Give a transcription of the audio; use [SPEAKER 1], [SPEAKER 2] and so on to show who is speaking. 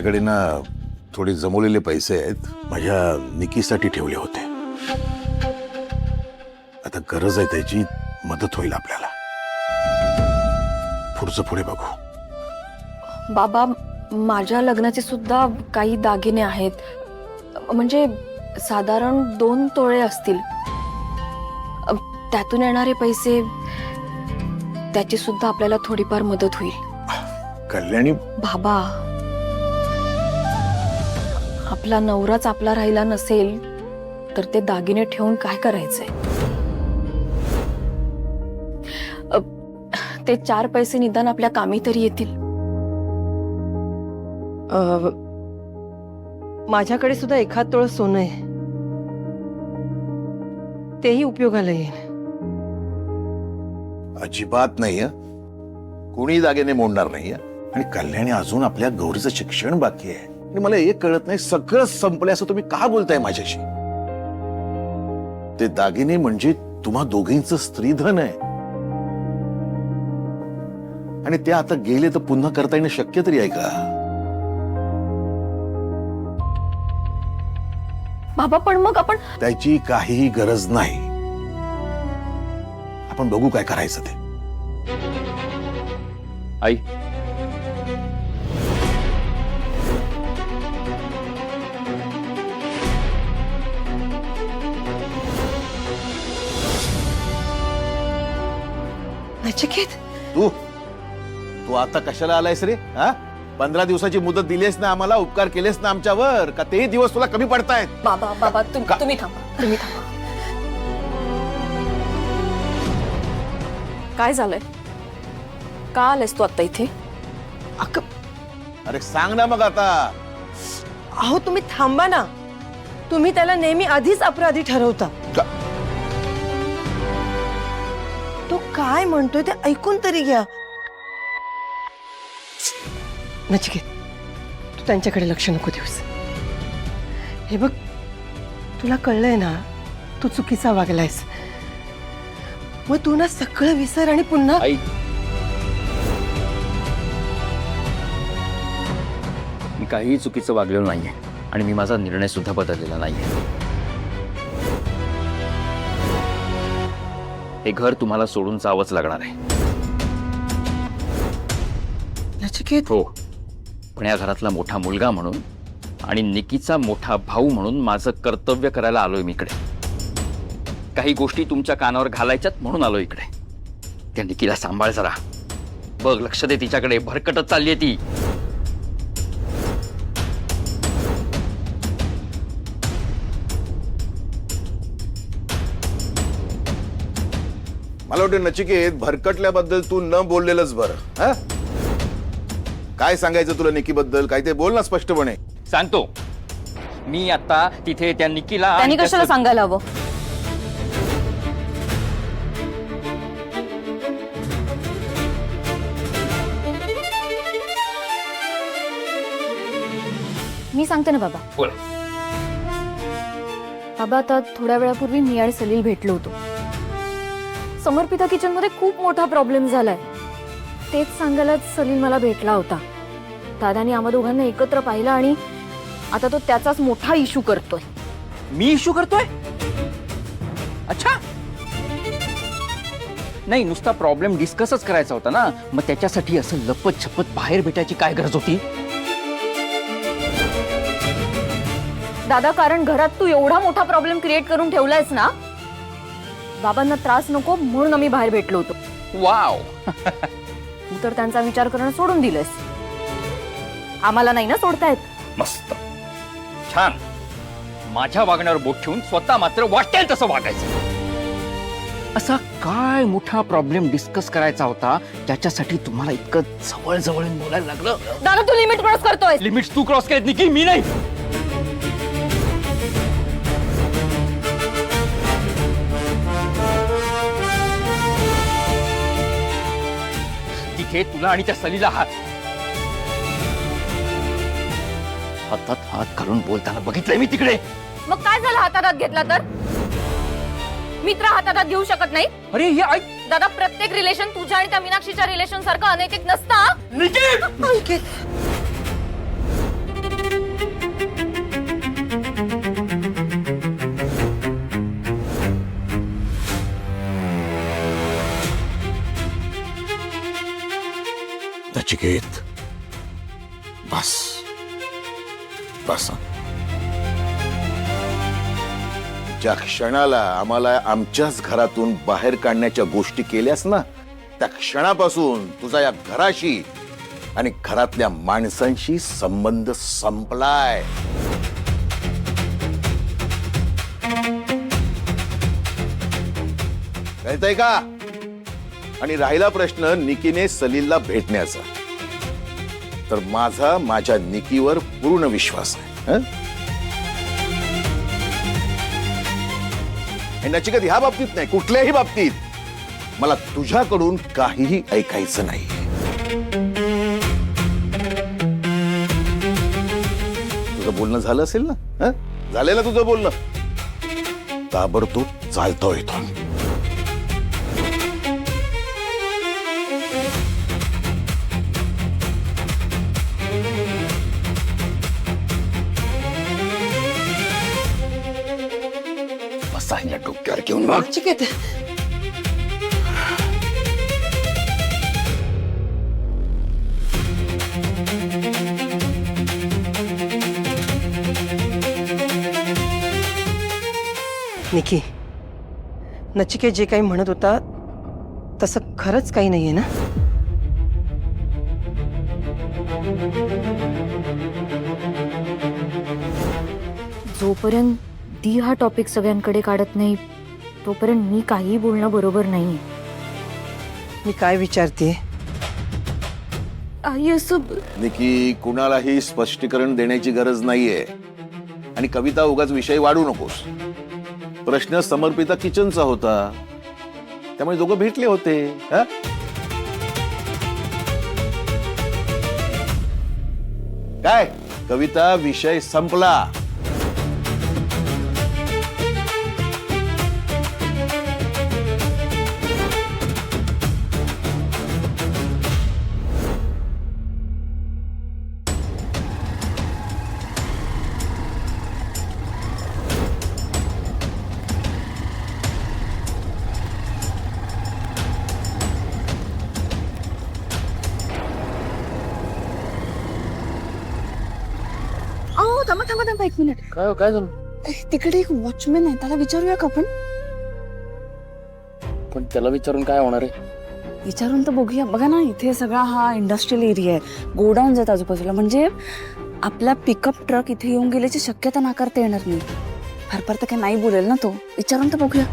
[SPEAKER 1] माझ्याकडे ना थोडे जमवलेले पैसे आहेत, माझ्या निकीसाठी ठेवले होते. आता गरज आहे त्याची, मदत होईल आपल्याला. पुढचं पुढे बघू.
[SPEAKER 2] बाबा, माझ्या लग्नाचे सुद्धा काही दागिने आहेत. म्हणजे साधारण 2 तोळे असतील. त्यातून येणारे पैसे, त्याची सुद्धा आपल्याला थोडीफार मदत होईल.
[SPEAKER 1] कल्याणी,
[SPEAKER 2] बाबा, आपला नवराच आपला राहिला नसेल तर ते दागिने ठेवून काय करायचंय? ते 4 पैसे निदान आपल्या कामी तरी येतील.
[SPEAKER 3] माझ्याकडे सुद्धा 1 तोळं सोनं आहे, तेही उपयोगाला येईल.
[SPEAKER 1] अजिबात नाही. कोणी दागिने मोडणार नाही. आणि कल्याणी, अजून आपल्या गौरीचं शिक्षण बाकी आहे. आणि मला एक कळत नाही, सगळं संपलंय असं तुम्ही का बोलताय माझ्याशी? ते दागिने म्हणजे तुम्हा दोघींचं स्त्रीधन आहे. आणि ते आता गेले तर पुन्हा करता येणं शक्य तरी आहे का?
[SPEAKER 2] बाबा, पण मग आपण
[SPEAKER 1] त्याची काहीही गरज नाही. आपण बघू काय करायचं ते.
[SPEAKER 4] आई,
[SPEAKER 3] नचिकेत,
[SPEAKER 1] तू आता कशाला आलायस रे? 15 दिवसाची मुदत दिलीस ना आम्हाला, उपकार केलेस ना आमच्यावर, का तेही दिवस तुला कमी पडतायत?
[SPEAKER 2] बाबा बाबा, तुम्ही थांबा, तुम्ही थांबा. काय झालंय? का आलायस तू आता इथे?
[SPEAKER 1] अरे सांग ना मग आता.
[SPEAKER 3] अहो तुम्ही थांबा ना. तुम्ही त्याला नेहमी आधीच अपराधी ठरवता. तो काय म्हणतोय ते ऐकून तरी घ्या. नचिकेत, तू त्यांच्याकडे लक्ष नको देऊस. हे बघ, तुला कळलंय ना तू चुकीचा वागलायस. मग तू ना सगळं विसर आणि पुन्हा
[SPEAKER 4] आई, मी काहीही चुकीचं वागलेलो नाहीये आणि मी माझा निर्णय सुद्धा बदललेला नाहीये. हे घर तुम्हाला सोडून जावंच लागणार आहे.
[SPEAKER 3] नचिकेत,
[SPEAKER 4] हो, पण या घरातला मोठा मुलगा म्हणून आणि निकीचा मोठा भाऊ म्हणून माझं कर्तव्य करायला आलोय मी इकडे. काही गोष्टी तुमच्या कानावर घालायच्यात म्हणून आलोय इकडे. त्या निकीला सांभाळ जरा. बघ, लक्ष दे तिच्याकडे. भरकटत चाललीये ती.
[SPEAKER 1] मला वाटतं नचिकेत, भरकटल्याबद्दल तू न बोललेलंच बरं. काय सांगायचं तुला निकीबद्दल? काय ते बोल ना स्पष्टपणे.
[SPEAKER 4] सांगतो. मी आता तिथे त्या निकीला
[SPEAKER 2] त्यांनी कशाला सांगायला हवं? मी सांगते ना बाबा.
[SPEAKER 4] बोल.
[SPEAKER 2] बाबा, आता थोड्या वेळापूर्वी मी आणि सलील भेटलो होतो. समर्पिता किचन मध्ये खूप मोठा प्रॉब्लेम झालाय. तेच सांगायलाच सलील मला भेटला होता. दादानी आम्हा दोघांना एकत्र पाहिलं आणि आता तो त्याचाच मोठा इश्यू करतोय.
[SPEAKER 4] मी इश्यू करतोय? अच्छा, नाही, नुसता प्रॉब्लेम डिस्कसच करायचा होता ना. मग त्याच्यासाठी असं लपत छपत बाहेर भेटायची काय गरज होती?
[SPEAKER 2] दादा, कारण घरात तू एवढा मोठा प्रॉब्लेम क्रिएट करून ठेवलायस ना. बाबांना त्रास नको म्हणून आम्ही बाहेर भेटलो होतो.
[SPEAKER 4] वाव.
[SPEAKER 2] तू तर त्यांचा विचार करणं सोडून दिलंस. आम्हाला नाही ना सोडतायत.
[SPEAKER 4] मस्त, छान. माझ्या वागण्यावर बोट ठेवून स्वतः मात्र वाटेल तसं वागायचं. असा काय मोठा प्रॉब्लेम डिस्कस करायचा होता त्याच्यासाठी तुम्हाला इतकं जवळ जवळ बोलायला लागलं?
[SPEAKER 2] दादा, तू लिमिट क्रॉस करतोय.
[SPEAKER 4] लिमिट्स तू क्रॉस केलेत निकी, मी नाही. तिथे तुला आणि त्या सलीला हातात हात घालून बोलताना बघितलंय मी तिकडे.
[SPEAKER 2] मग काय झालं हातात घेतला तर? मित्र हातात घेऊ शकत नाही?
[SPEAKER 4] अरे हे ऐक
[SPEAKER 2] दादा, प्रत्येक रिलेशन तुझ्या आणि त्या मीनाक्षीच्या रिलेशन सारखं अनैतिक नसतं.
[SPEAKER 4] निकी,
[SPEAKER 3] नचिकेत,
[SPEAKER 1] नचिकेत, बस बस. ज्या क्षणाला आम्हाला आमच्याच घरातून बाहेर काढण्याच्या गोष्टी केल्यास ना, त्या क्षणापासून तुझा या घराशी आणि घरातल्या माणसांशी संबंध संपलाय. कळतंय का? आणि राहिला प्रश्न निकीने सलीलला भेटण्याचा, तर माझ्या निकीवर पूर्ण विश्वास आहे. हं? आणि नचिकेत, ह्या बाबतीत नाही, कुठल्याही बाबतीत मला तुझ्याकडून काहीही ऐकायचं नाही. तुझं बोलणं झालं असेल ना? हं? झालंय ना तुझं बोलणं? ताबडतोब चालतो इथून. बसा या डोक्यावर घेऊन मग.
[SPEAKER 3] नचिकेत, निकी, नचिकेत जे काही म्हणत होता तसं खरंच काही नाहीये ना?
[SPEAKER 2] जोपर्यंत दी हा टॉपिक सगळ्यांकडे काढत नाही तोपर्यंत मी काही बोलणं बरोबर नाही.
[SPEAKER 3] मी काय विचारते?
[SPEAKER 2] आई असं
[SPEAKER 1] निकी, कुणालाही स्पष्टीकरण देण्याची गरज नाहीये. आणि कविता, उगाच विषय वाढू नकोस. प्रश्न समर्पिता किचनचा होता, त्यामुळे दोघं भेटले होते. हं? काय कविता, विषय संपला.
[SPEAKER 5] थांबा थांबा थांबा एक मिनिट.
[SPEAKER 4] काय झालं?
[SPEAKER 5] तिकडे एक वॉचमॅन आहे, त्याला विचारूया का आपण?
[SPEAKER 4] पण त्याला विचारून काय होणार आहे?
[SPEAKER 5] विचारून तर बघूया. बघा ना, इथे सगळा हा इंडस्ट्रियल एरिया आहे, गोडाऊन आहेत आजूबाजूला, म्हणजे आपला पिकअप ट्रक इथे येऊन गेल्याची शक्यता नाकारता येणार नाही. फार फार तर काही नाही बोलेल ना तो. विचारून तर बघूया.